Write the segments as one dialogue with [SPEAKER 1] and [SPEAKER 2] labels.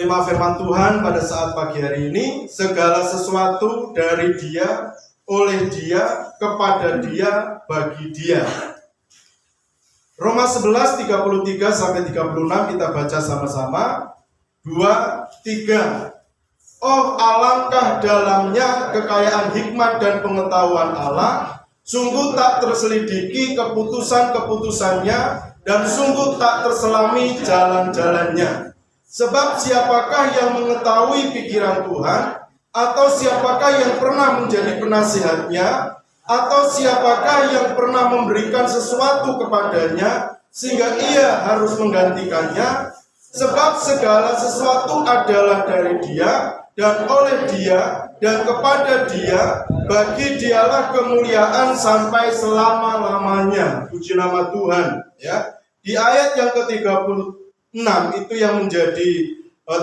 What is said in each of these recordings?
[SPEAKER 1] Tema firman Tuhan pada saat pagi hari ini, segala sesuatu dari Dia, oleh Dia, kepada Dia, bagi Dia. Roma 11, 33-36 kita baca sama-sama. 2, 3. Oh, alangkah dalamnya kekayaan hikmat dan pengetahuan Allah, sungguh tak terselidiki keputusan-keputusannya, dan sungguh tak terselami jalan-jalannya. Sebab siapakah yang mengetahui pikiran Tuhan? Atau siapakah yang pernah menjadi penasihatnya? Atau siapakah yang pernah memberikan sesuatu kepadanya sehingga ia harus menggantikannya? Sebab segala sesuatu adalah dari Dia, dan oleh Dia, dan kepada Dia, bagi Dialah kemuliaan sampai selama-lamanya. Puji nama Tuhan. Ya. Di ayat yang ke-36 itu yang menjadi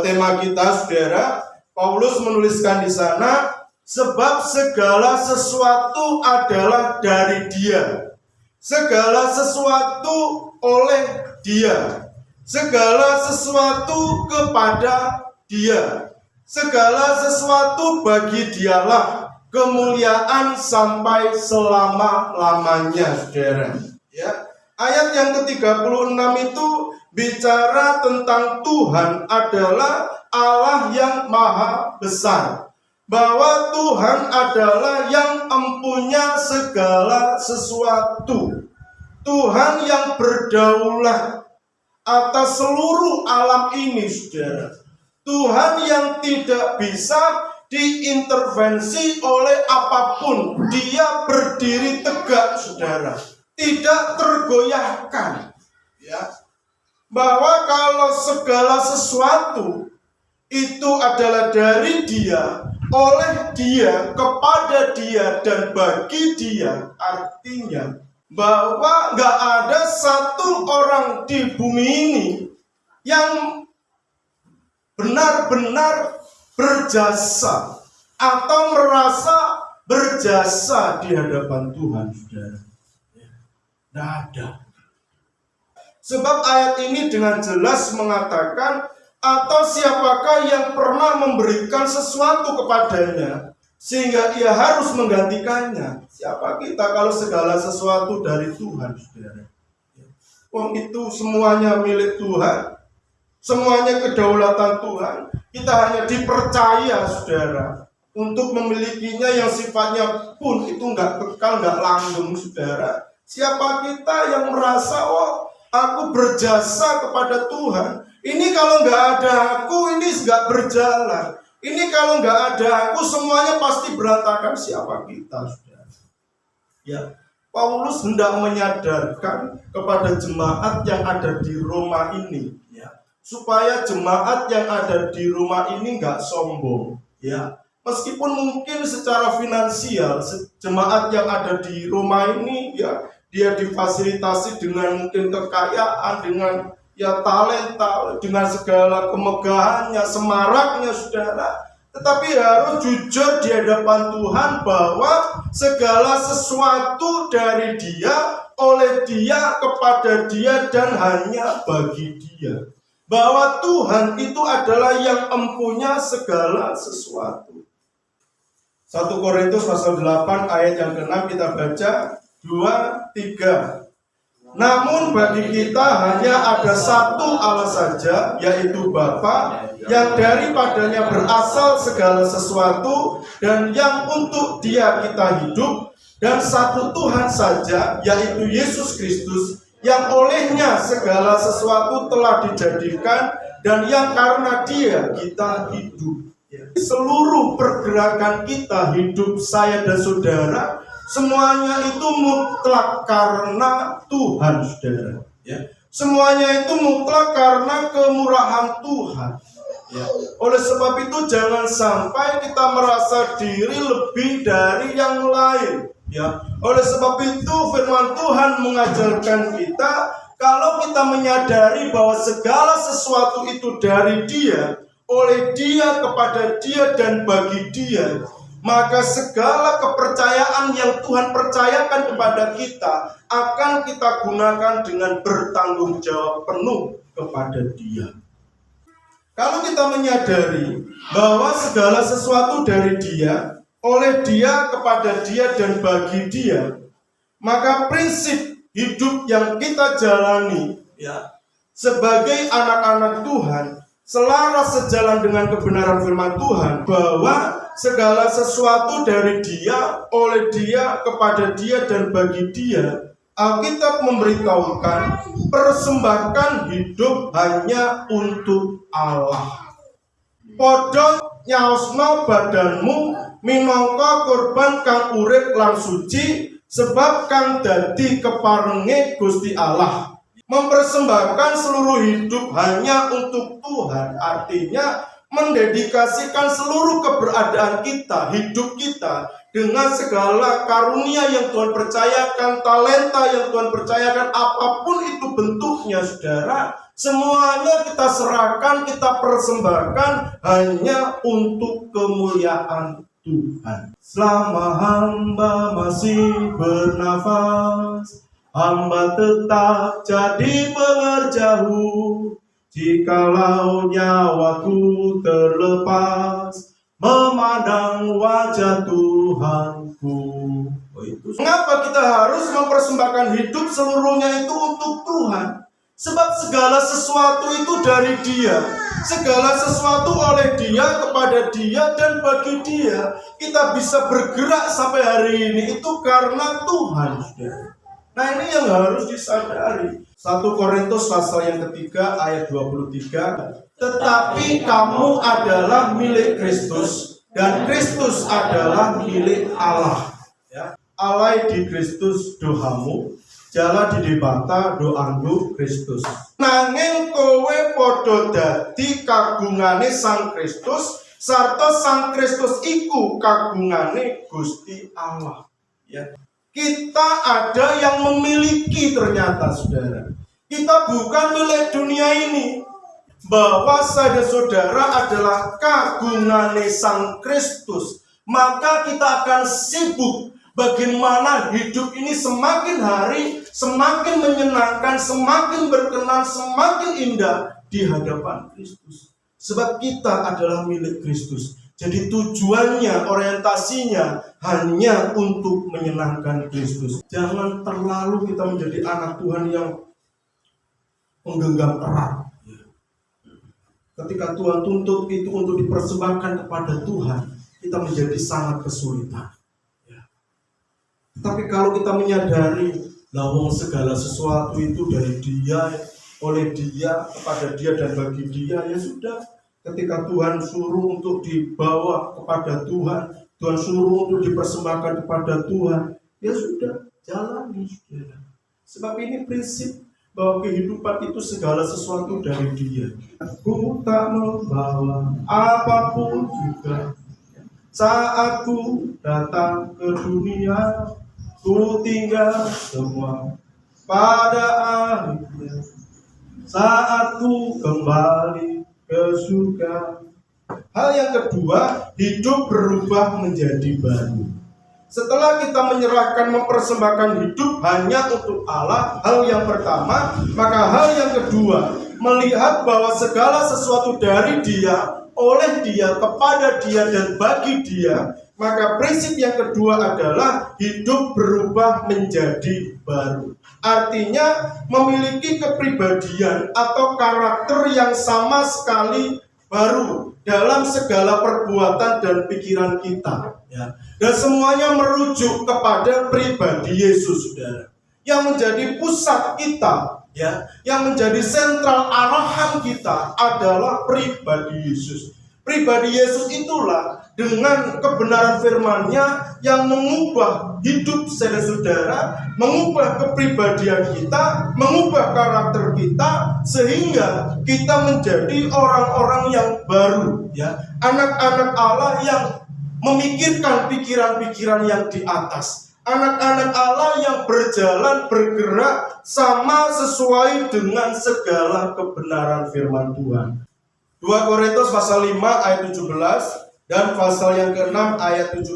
[SPEAKER 1] tema kita, saudara. Paulus menuliskan di sana, sebab segala sesuatu adalah dari Dia, segala sesuatu oleh Dia, segala sesuatu kepada Dia, segala sesuatu bagi Dialah kemuliaan sampai selama-lamanya, saudara. Ya. Ayat yang ke-36 itu bicara tentang Tuhan adalah Allah yang maha besar. Bahwa Tuhan adalah yang empunya segala sesuatu. Tuhan yang berdaulat atas seluruh alam ini, saudara. Tuhan yang tidak bisa diintervensi oleh apapun. Dia berdiri tegak, saudara. Tidak tergoyahkan. Ya. Bahwa kalau segala sesuatu itu adalah dari Dia, oleh Dia, kepada Dia, dan bagi Dia, artinya bahwa nggak ada satu orang di bumi ini yang benar-benar berjasa atau merasa berjasa di hadapan Tuhan, saudara. Tidak ada. Sebab ayat ini dengan jelas mengatakan, atau siapakah yang pernah memberikan sesuatu kepadanya sehingga ia harus menggantikannya. Siapa kita kalau segala sesuatu dari Tuhan, saudara? Wong itu semuanya milik Tuhan, semuanya kedaulatan Tuhan. Kita hanya dipercaya, saudara, untuk memilikinya yang sifatnya pun itu nggak kekal, nggak langgeng, saudara. Siapa kita yang merasa, oh, aku berjasa kepada Tuhan. Ini kalau nggak ada aku, ini nggak berjalan. Ini kalau nggak ada aku, semuanya pasti berantakan. Siapa kita, saudara? Ya, Paulus hendak menyadarkan kepada jemaat yang ada di Roma ini, ya, supaya jemaat yang ada di Roma ini nggak sombong, ya. Meskipun mungkin secara finansial jemaat yang ada di Roma ini, ya, dia difasilitasi dengan mungkin kekayaan, dengan ya talenta, dengan segala kemegahannya, semaraknya, saudara. Tetapi harus jujur di hadapan Tuhan bahwa segala sesuatu dari Dia, oleh Dia, kepada Dia, dan hanya bagi Dia. Bahwa Tuhan itu adalah yang empunya segala sesuatu. 1 Korintus pasal 8 ayat yang ke-6 kita baca. 2, 3. Namun bagi kita hanya ada satu Allah saja, yaitu Bapa, yang daripadanya berasal segala sesuatu, dan yang untuk Dia kita hidup, dan satu Tuhan saja, yaitu Yesus Kristus, yang olehnya segala sesuatu telah dijadikan, dan yang karena Dia kita hidup. Seluruh pergerakan kita, hidup saya dan saudara, semuanya itu mutlak karena Tuhan, saudara. Ya. Semuanya itu mutlak karena kemurahan Tuhan. Ya. Oleh sebab itu jangan sampai kita merasa diri lebih dari yang lain. Ya. Oleh sebab itu firman Tuhan mengajarkan kita, kalau kita menyadari bahwa segala sesuatu itu dari Dia, oleh Dia, kepada Dia, dan bagi Dia, maka segala kepercayaan yang Tuhan percayakan kepada kita akan kita gunakan dengan bertanggung jawab penuh kepada Dia. Kalau kita menyadari bahwa segala sesuatu dari Dia, oleh Dia, kepada Dia, dan bagi Dia, maka prinsip hidup yang kita jalani sebagai anak-anak Tuhan selaras sejalan dengan kebenaran firman Tuhan, bahwa segala sesuatu dari Dia, oleh Dia, kepada Dia, dan bagi Dia. Alkitab memberitahukan persembahkan hidup hanya untuk Allah. Podho nyaosno badanmu minangka kurban kang urip lan suci, sebab kang dadi keparenge Gusti Allah. Mempersembahkan seluruh hidup hanya untuk Tuhan, artinya mendedikasikan seluruh keberadaan kita, hidup kita, dengan segala karunia yang Tuhan percayakan, talenta yang Tuhan percayakan, apapun itu bentuknya, saudara, semuanya kita serahkan, kita persembahkan hanya untuk kemuliaan Tuhan. Selama hamba masih bernafas, hamba tetap jadi pengerjauh. Jikalau nyawaku terlepas, memandang wajah Tuhanku. Mengapa kita harus mempersembahkan hidup seluruhnya itu untuk Tuhan? Sebab segala sesuatu itu dari Dia, segala sesuatu oleh Dia, kepada Dia, dan bagi Dia. Kita bisa bergerak sampai hari ini itu karena Tuhan. Nah, ini yang harus disadari. 1 Korintus pasal yang ketiga ayat 23. Tetapi kamu adalah milik Kristus, dan Kristus adalah milik Allah. Allah di Kristus dohamu, jala di debata doangku Kristus. Nanging kowe padha dadi kagungane Sang Kristus, sarta Sang Kristus iku kagungane Gusti Allah. Kita ada yang memiliki ternyata, saudara. Kita bukan milik dunia ini. Bahwa saudara adalah kagungane Sang Kristus, maka kita akan sibuk bagaimana hidup ini semakin hari semakin menyenangkan, semakin berkenan, semakin indah di hadapan Kristus. Sebab kita adalah milik Kristus. Jadi tujuannya, orientasinya hanya untuk menyenangkan Kristus. Jangan terlalu kita menjadi anak Tuhan yang menggenggam erat. Ketika Tuhan tuntut itu untuk dipersembahkan kepada Tuhan, kita menjadi sangat kesulitan. Tapi kalau kita menyadari, lawang segala sesuatu itu dari Dia, oleh Dia, kepada Dia, dan bagi Dia, ya sudah. Ketika Tuhan suruh untuk dibawa kepada Tuhan, Tuhan suruh untuk dipersembahkan kepada Tuhan, ya sudah, jalani, saudara. Sebab ini prinsip bahwa kehidupan itu segala sesuatu dari Dia. Aku tak membawa apapun juga. Saat ku datang ke dunia, ku tinggal semua pada akhirnya. Saat ku kembali ke surga. Hal yang kedua, hidup berubah menjadi baru. Setelah kita menyerahkan, mempersembahkan hidup hanya untuk Allah, hal yang pertama, maka hal yang kedua, melihat bahwa segala sesuatu dari Dia, oleh Dia, kepada Dia, dan bagi Dia, maka prinsip yang kedua adalah hidup berubah menjadi baru. Artinya memiliki kepribadian atau karakter yang sama sekali baru dalam segala perbuatan dan pikiran kita. Dan semuanya merujuk kepada pribadi Yesus, saudara, yang menjadi pusat kita, yang menjadi sentral arahan kita adalah pribadi Yesus. Pribadi Yesus itulah dengan kebenaran firman-Nya yang mengubah hidup saudara-saudara, mengubah kepribadian kita, mengubah karakter kita, sehingga kita menjadi orang-orang yang baru, anak-anak Allah yang memikirkan pikiran-pikiran yang di atas, anak-anak Allah yang berjalan, bergerak sama sesuai dengan segala kebenaran firman Tuhan. 2 Korintus pasal 5 ayat 17 dan pasal yang ke-6 ayat 17.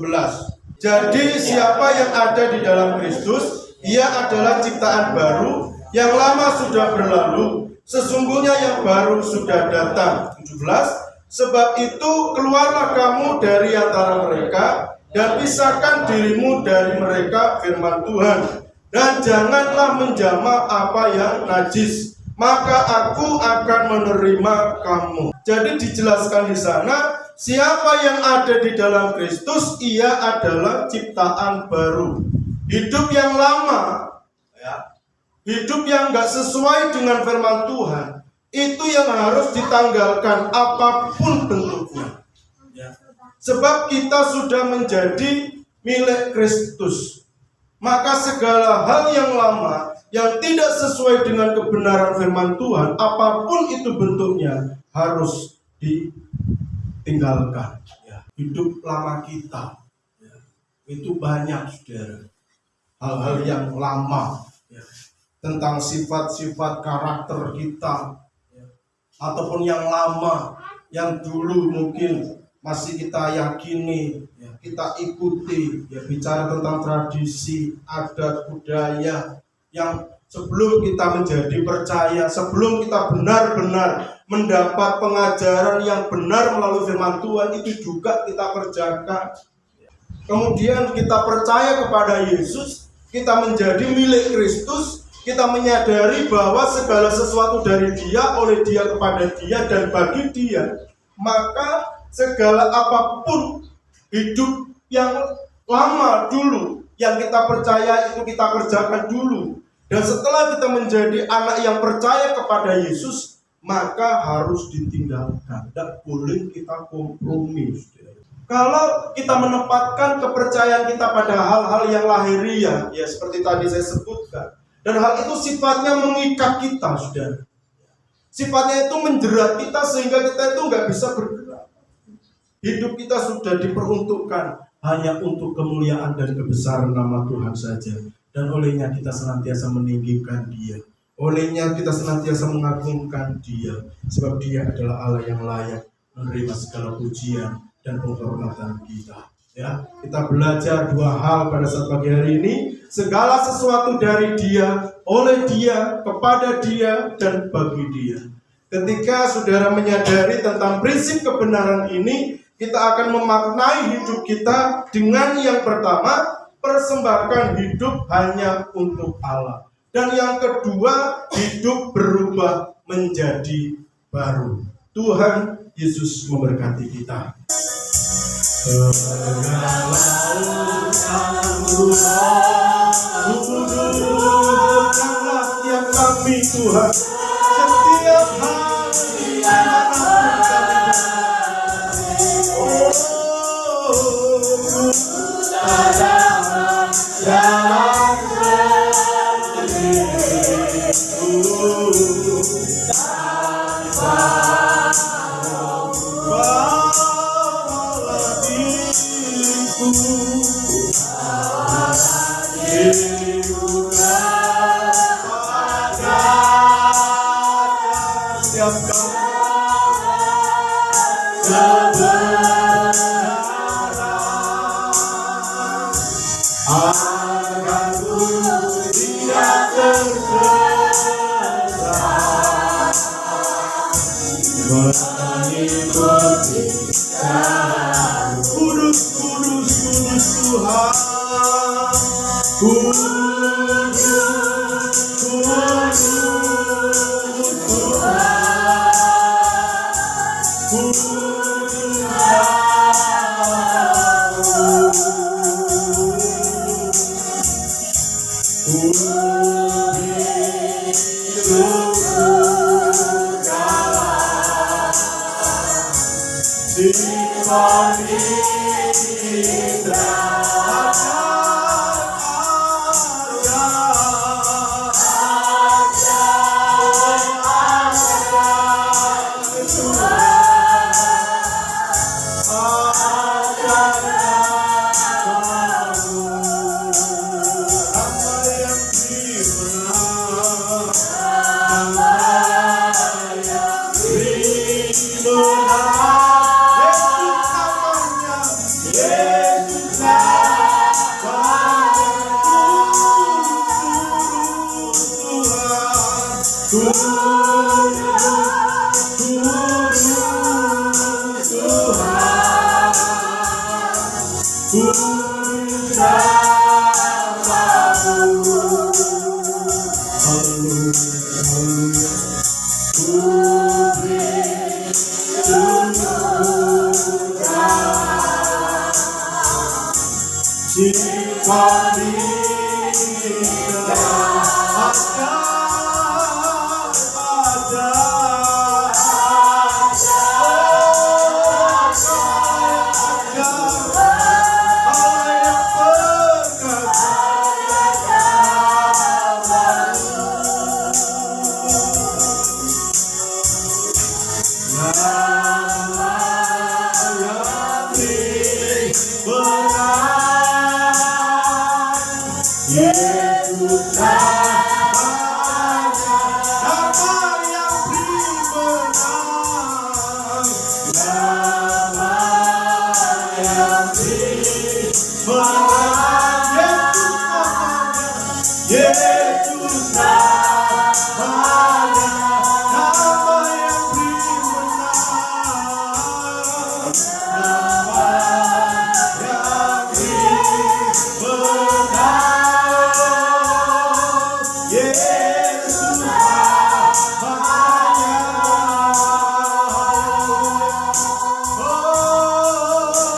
[SPEAKER 1] Jadi siapa yang ada di dalam Kristus, ia adalah ciptaan baru, yang lama sudah berlalu, Sesungguhnya yang baru sudah datang. 17. Sebab itu keluarlah kamu dari antara mereka dan pisahkan dirimu dari mereka, firman Tuhan. Dan janganlah menjamah apa yang najis, maka aku akan menerima kamu. Jadi dijelaskan di sana, siapa yang ada di dalam Kristus, ia adalah ciptaan baru. Hidup yang lama, hidup yang gak sesuai dengan firman Tuhan, itu yang harus ditanggalkan apapun bentuknya. Sebab kita sudah menjadi milik Kristus. Maka segala hal yang lama, yang tidak sesuai dengan kebenaran firman Tuhan, apapun itu bentuknya, harus ditinggalkan. Hidup lama kita, itu banyak, saudara. Hal-hal yang lama, tentang sifat-sifat karakter kita, ataupun yang lama, yang dulu mungkin masih kita yakini, kita ikuti, bicara tentang tradisi, adat, budaya, yang sebelum kita menjadi percaya, sebelum kita benar-benar mendapat pengajaran yang benar melalui firman Tuhan, itu juga kita kerjakan. Kemudian kita percaya kepada Yesus, kita menjadi milik Kristus, kita menyadari bahwa segala sesuatu dari Dia, oleh Dia, kepada Dia, dan bagi Dia. Maka segala apapun hidup yang lama dulu, yang kita percaya itu kita kerjakan dulu. Dan setelah kita menjadi anak yang percaya kepada Yesus, maka harus ditinggalkan. Tidak boleh kita kompromi. Kalau kita menempatkan kepercayaan kita pada hal-hal yang lahiriah, ya seperti tadi saya sebutkan, dan hal itu sifatnya mengikat kita, saudara. Sifatnya itu menjerat kita sehingga kita itu nggak bisa bergerak. Hidup kita sudah diperuntukkan hanya untuk kemuliaan dan kebesaran nama Tuhan saja. Dan olehnya kita senantiasa meninggikan Dia. Olehnya kita senantiasa mengagungkan Dia. Sebab Dia adalah Allah yang layak menerima segala pujian dan penghormatan kita. Ya, kita belajar dua hal pada saat pagi hari ini. Segala sesuatu dari Dia, oleh Dia, kepada Dia, dan bagi Dia. Ketika saudara menyadari tentang prinsip kebenaran ini, kita akan memaknai hidup kita dengan yang pertama, persembahkan hidup hanya untuk Allah. Dan yang kedua, hidup berubah menjadi baru. Tuhan Yesus memberkati kita. Kuduskanlah setiap kami Tuhan, setiap hari Tuhan Benar